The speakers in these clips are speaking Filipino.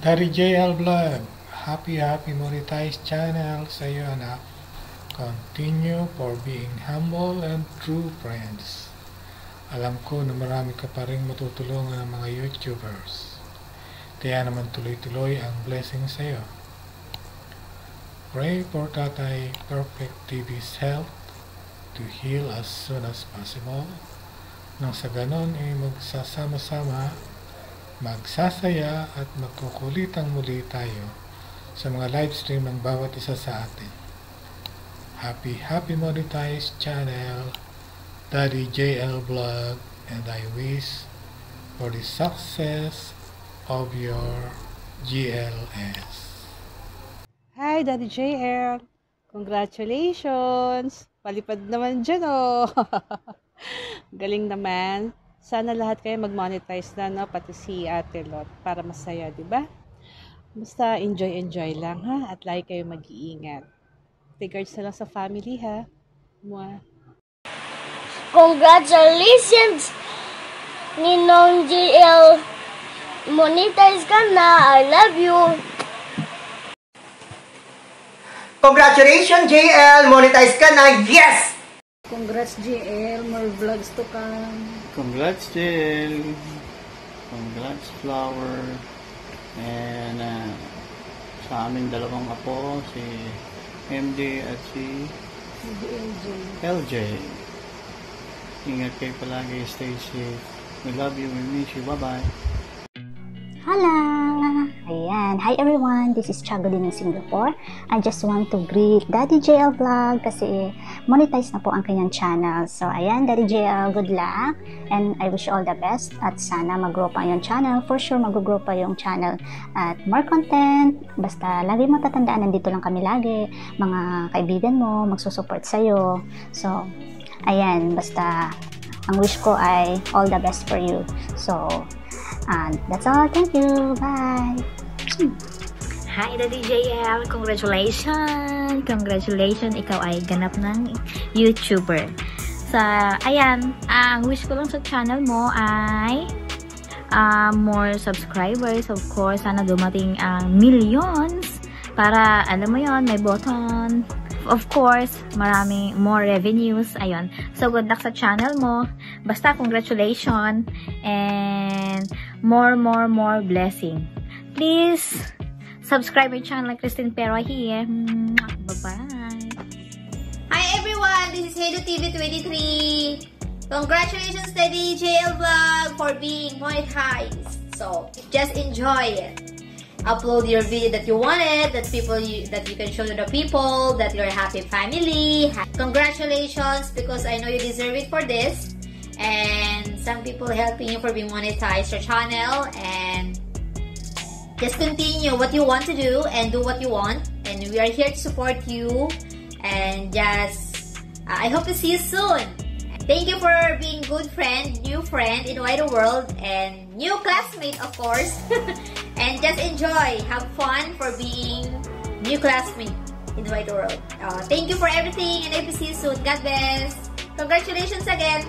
Daddy JL Vlog, happy monetized channel sa iyo anak. Continue for being humble and true friends. Alam ko na marami ka pa rin matutulungan ng mga YouTubers. Kaya naman tuloy-tuloy ang blessing sa iyo. Pray for Tatay Perfect TV's health to heal as soon as possible. Nang sa ganon ay magsasama-sama, magsasaya at magkukulitang muli tayo sa mga live stream ng bawat isa sa atin. Happy monetized channel, Daddy JL Vlog, and I wish for the success of your GLS. Hi, Daddy JL. Congratulations. Palipad naman dyan, oh. Galing naman. Sana lahat kayo mag-monetize na, no? Pati si Ate Lot para masaya, di ba? Basta enjoy lang, ha? At lagi kayo mag-iingat. Regards na lang sa family, ha? Mwah. Congratulations, Ninong GL. Monetize ka na. I love you. Congratulations, JL! Monetize ka na! Yes! Congrats, JL. More vlogs to come. Congrats, JL. Congrats, Flower. And sa aming dalawang apo, si MJ at si LJ. Ingat kayo palagi. Stay safe. We love you. We miss you. Bye-bye. Hala! Ayan. Hi everyone! This is Chagolin ng Singapore. I just want to greet Daddy JL Vlog kasi monetize na po ang kanyang channel. So, ayan, Daddy JL, good luck. And I wish you all the best. At sana mag-grow pa yung channel. For sure, mag-grow pa yung channel. At more content. Basta, lagi mo tatandaan, nandito lang kami lagi. Mga kaibigan mo, magsusupport sa'yo. So, ayan, basta, ang wish ko ay all the best for you. So, and that's all. Thank you. Bye. Hi, Daddy JL. Congratulations. Congratulations. Ikaw ay ganap ng YouTuber. Ayan, ang wish ko lang sa channel mo ay more subscribers. Of course, sana dumating ang millions para, alam mo yon, may button. Of course, maraming more revenues. Ayun. So, good luck sa channel mo. Basta, congratulations. And more blessing. Please, subscribe my channel, Christine Pero here. Bye-bye. Hi everyone, this is Hedo TV 23. Congratulations, Daddy JL Vlog, for being monetized. So, just enjoy it. Upload your video that you wanted, that you can show to the people that you're a happy family. Congratulations, because I know you deserve it for this. And some people helping you for being monetized your channel. And just continue what you want to do and do what you want. And we are here to support you. And just, I hope to see you soon. Thank you for being good friend, new friend in Wider World, and new classmate, of course. And just enjoy, have fun for being new classmate in Wider World. Thank you for everything, and I hope to see you soon. God bless. Congratulations again.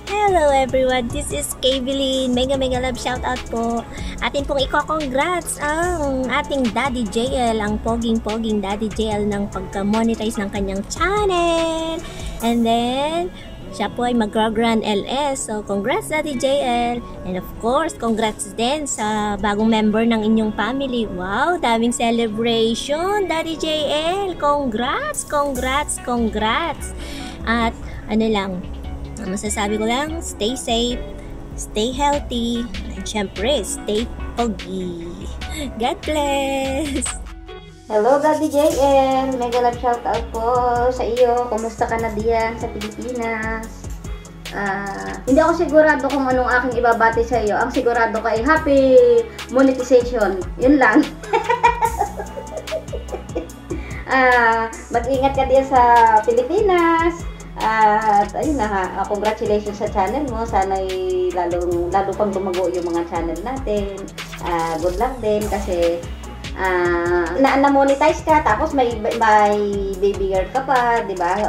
Hello everyone, this is Kaylin. Mega love shoutout po. Atin pong i-congrats ang ating Daddy JL, ang poging Daddy JL ng pagka-monetize ng kanyang channel. And then, siya po ay mag-grand LS. So, congrats Daddy JL. And of course, congrats din sa bagong member ng inyong family. Wow, daming celebration Daddy JL. Congrats. At ano lang, masasabi ko lang, stay safe, stay healthy, and syempre, stay pogi. God bless! Hello, Daddy JL! Mega love shoutout po sa iyo. Kumusta ka na diyan sa Pilipinas? Hindi ako sigurado kung anong aking ibabati sa iyo. Ang sigurado ko ay happy monetization. Yun lang. Mag-ingat ka diyan sa Pilipinas. At ayun na ha, congratulations sa channel mo. Sana'y lalo pang lumago yung mga channel natin. Good luck din kasi na-monetize ka tapos may baby girl ka pa, di ba?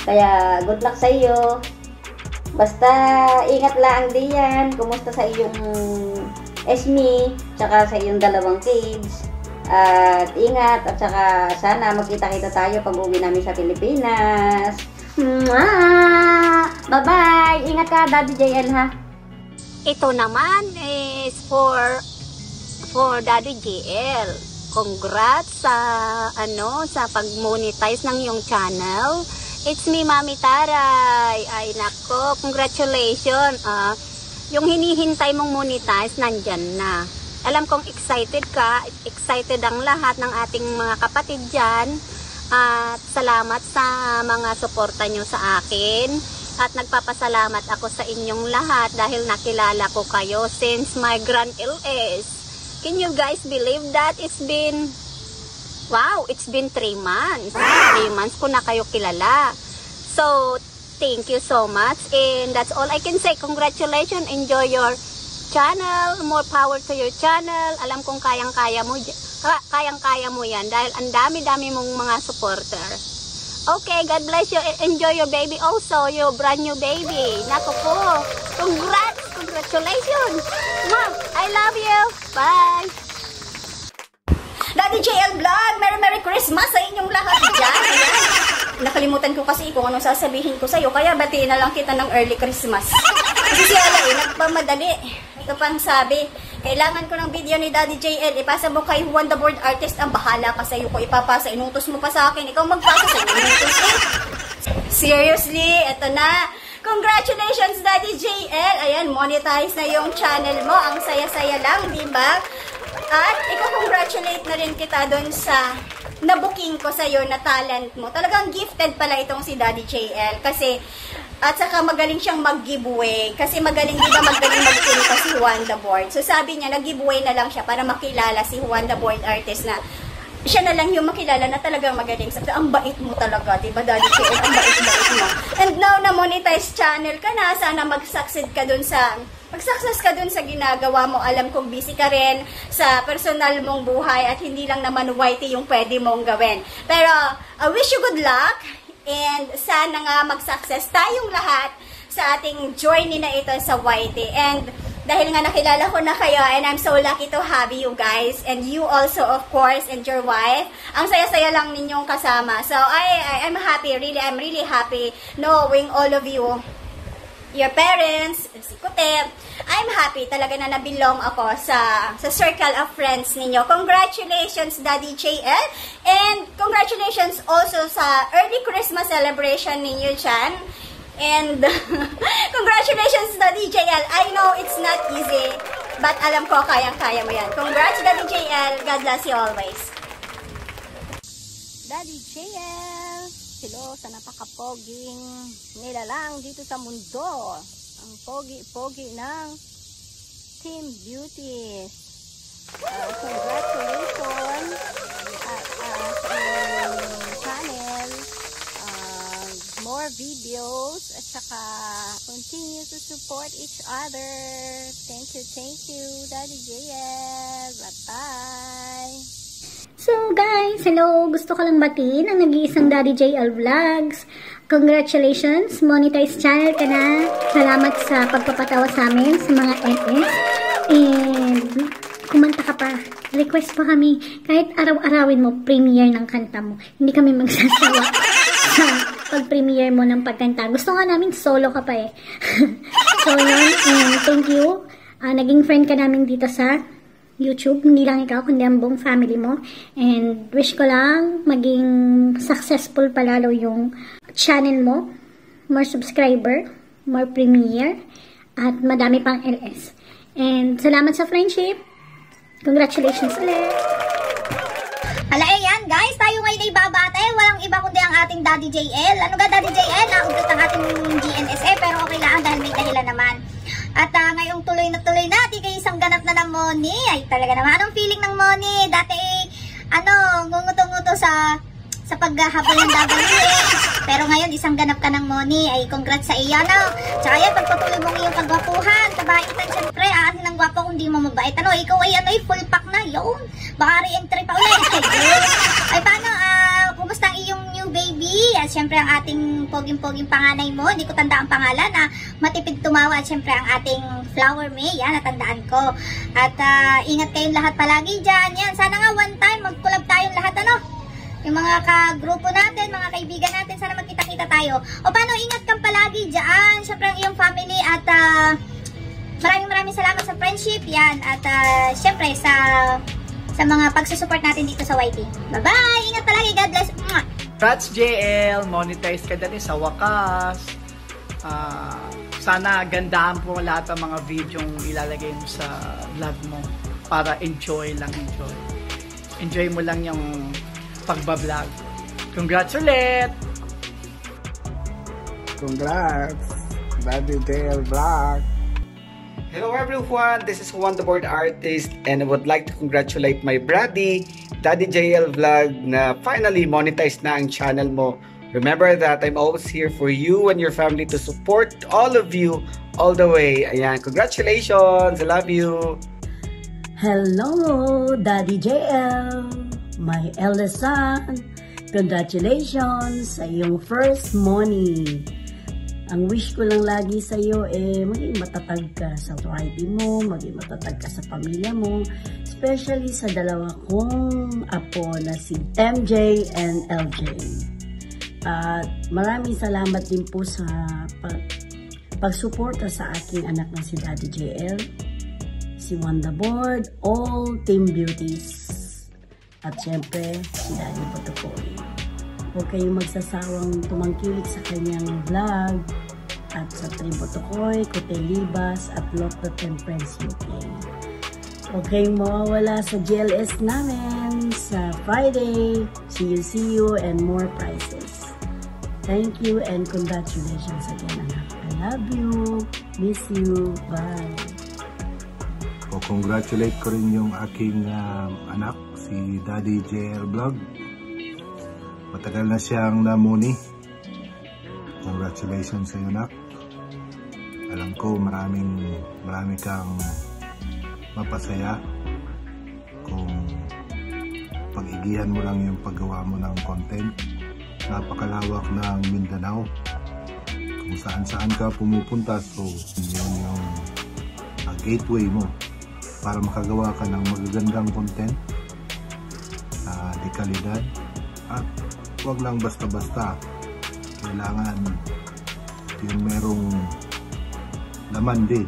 Kaya good luck sa iyo. Basta ingat lang diyan. Kumusta sa iyong Esme, tsaka sa iyong dalawang kids. At ingat, at saka sana magkita-kita tayo pag uwi namin sa Pilipinas. Bye-bye! Ingat ka, Daddy JL, ha? Ito naman is for Daddy JL. Congrats sa sa pag-monetize ng iyong channel. It's me, Mami Taray. Ay nako, congratulations. Yung hinihintay mong monetize nandyan na. Alam kong excited ka, excited ang lahat ng ating mga kapatid dyan. At salamat sa mga suporta nyo sa akin. At nagpapasalamat ako sa inyong lahat dahil nakilala ko kayo since my Grand LS. Can you guys believe that? It's been 3 months. 3 months ko na kayo kilala. So, thank you so much. And that's all I can say. Congratulations. Enjoy your channel, more power to your channel. Alam kong kayang-kaya mo yan dahil ang dami-dami mong mga supporter. Okay, God bless you. Enjoy your baby also, your brand new baby. Nako po. Congratulations. Mom, I love you. Bye. Daddy JL Vlog, Merry Christmas sa inyong lahat dyan. Nakalimutan ko kasi kung anong sasabihin ko sa'yo, kaya batiin na lang kita ng early Christmas. Kasi si Ala nagpamadali. Ito pang sabi, kailangan ko ng video ni Daddy JL, ipasa mo kay Juan the Board Artist, ang bahala ka sa'yo ko ipapasa, inutos mo pa sa akin, ikaw magpasa sa'yo, inutos eh. Seriously, ito na. Congratulations Daddy JL, ayan, monetize na yung channel mo, ang saya-saya lang, diba? At iko-congratulate na rin kita doon sa nabuking ko sa'yo na talent mo. Talagang gifted pala itong si Daddy JL kasi at saka magaling siyang mag-giveaway kasi magaling mag-pinta si Juan the Board. So sabi niya, nag-giveaway na lang siya para makilala si Juan the Board Artist na siya na lang yung makilala na talagang magaling. Sabi, ang bait mo talaga, diba Daddy JL? Ang bait mo. And now na monetize channel ka na, sana mag-succeed ka dun sa mag-success ka dun sa ginagawa mo. Alam kong busy ka rin sa personal mong buhay at hindi lang naman whitey yung pwede mong gawin. Pero, I wish you good luck and sana nga mag-success tayong lahat sa ating journey na ito sa whitey. And dahil nga nakilala ko na kayo and I'm so lucky to have you guys and you also of course and your wife. Ang saya-saya lang ninyong kasama. So, I'm happy, really, I'm really happy knowing all of you. Your parents, si Kuteb, I'm happy talaga na nabilong ako sa circle of friends ninyo. Congratulations, Daddy JL. And congratulations also sa early Christmas celebration ninyo dyan. And congratulations, Daddy JL. I know it's not easy, but alam ko kayang-kaya mo yan. Congrats, Daddy JL. God bless you always. Daddy JL. Hello sa napaka-poging nilalang dito sa mundo. Ang pogi-pogi ng Team Beauty. Congratulations sa inyong channel. More videos at saka continue to support each other. Thank you, Daddy JL. Bye-bye. So guys, hello! Gusto ko lang batiin ang nag-iisang Daddy JL Vlogs. Congratulations! Monetize channel ka na. Salamat sa pagpapatawa sa amin sa mga NS. And kumanta ka pa. Request pa kami. Kahit araw-arawin mo, premiere ng kanta mo. Hindi kami magsasawa sa pag-premiere mo ng pagkanta. Gusto nga namin solo ka pa eh. So yun, and thank you. Naging friend ka namin dito sa YouTube, hindi lang ikaw, kundi ang buong family mo. And wish ko lang maging successful palalo yung channel mo. More subscriber, more premiere, at madami pang LS. And salamat sa friendship. Congratulations ulit. Hala, yan guys, tayo ngayon ay babate. Walang iba kundi ang ating Daddy JL. Ano ga Daddy JL? Naudot ang ating GNSA, pero okay lang dahil may dahilan naman. At ngayong tuloy na, di kayo isang ganap na ng Moni. Ay talaga naman, anong feeling ng Moni? Dati ngunguto-nguto sa paghahabol ng WH. Pero ngayon, isang ganap ka ng Moni. Ay congrats sa iyo, no? Tsaka yan, pagpatuloy mong iyong kagwapuhan, kabaitan, syempre, aasin ng gwapo kung di mo mabait. Ikaw ay full pack na, yun. Baka re-entry pa ulit. Ay, paano, kumusta ang iyong new baby? syempre ang ating poging-poging panganay mo, hindi ko tanda ang pangalan, matipid tumawa at syempre ang ating Flower May, yan, natandaan ko. At ingat kayong lahat palagi dyan. Yan, sana nga one time mag-collab tayong lahat, ano? Yung mga kagrupo natin, mga kaibigan natin, sana magkita-kita tayo. O paano, ingat kang palagi dyan, syempre ang iyong family at maraming salamat sa friendship, yan, at syempre sa mga pagsusupport natin dito sa YT. Bye-bye! Ingat palagi, God bless! Congrats JL, monetize ka dali sa wakas. Sana gandahan po lahat ng mga video yung ilalagay mo sa vlog mo para enjoy lang, enjoy. Enjoy mo lang yung pagbablog. Congrats ulit! Congrats! Daddy JL Vlog! Hello everyone, this is Juan the Board Artist and I would like to congratulate my Daddy JL Vlog na finally monetize na ang channel mo. Remember that I'm always here for you and your family to support all of you all the way. Ayan, congratulations! I love you! Hello, Daddy JL! My eldest son! Congratulations sa iyong first money! Ang wish ko lang lagi sa iyo maging matatag ka sa variety mo, maging matatag ka sa pamilya mo, especially sa dalawa kong apo na si MJ and LJ. At maraming salamat din po sa pagsuporta sa aking anak na si Daddy JL, si Juan the Board, all Team Beauties, at syempre si Daddy Botokoy. Huwag kayong magsasawang tumangkilik sa kanyang vlog at sa Team Botokoy, Kote Libas at Lockdot and Friends UK. Huwag kayong mawawala sa GLS namin sa Friday. See you and more prizes. Thank you and congratulations again, anak. I love you. Miss you. Bye. Congratulate ko rin yung aking anak, si Daddy JL Vlog. Matagal na siyang namuni. Congratulations sa iyo, nak. Alam ko marami kang mapasaya kung pag-igihan mo lang yung paggawa mo ng content. Napakalawak ng Mindanao. Kung saan ka pumupunta, so yun yung gateway mo para makagawa ka ng magagandang content, di kalidad, at wag lang basta-basta. Kailangan yung merong laman din,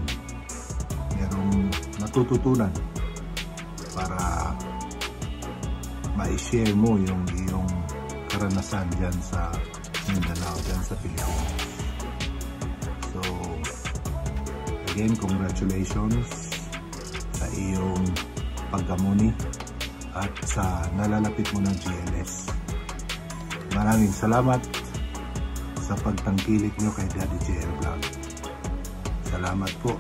merong natututunan para ma-share mo yung iyong karanasan dyan sa Mindanao, dyan sa Pilipinas. So again, congratulations sa iyong pagkamuni at sa nalalapit mo ng GLS. Maraming salamat sa pagtangkilik nyo kay Daddy JL Vlog. Salamat po.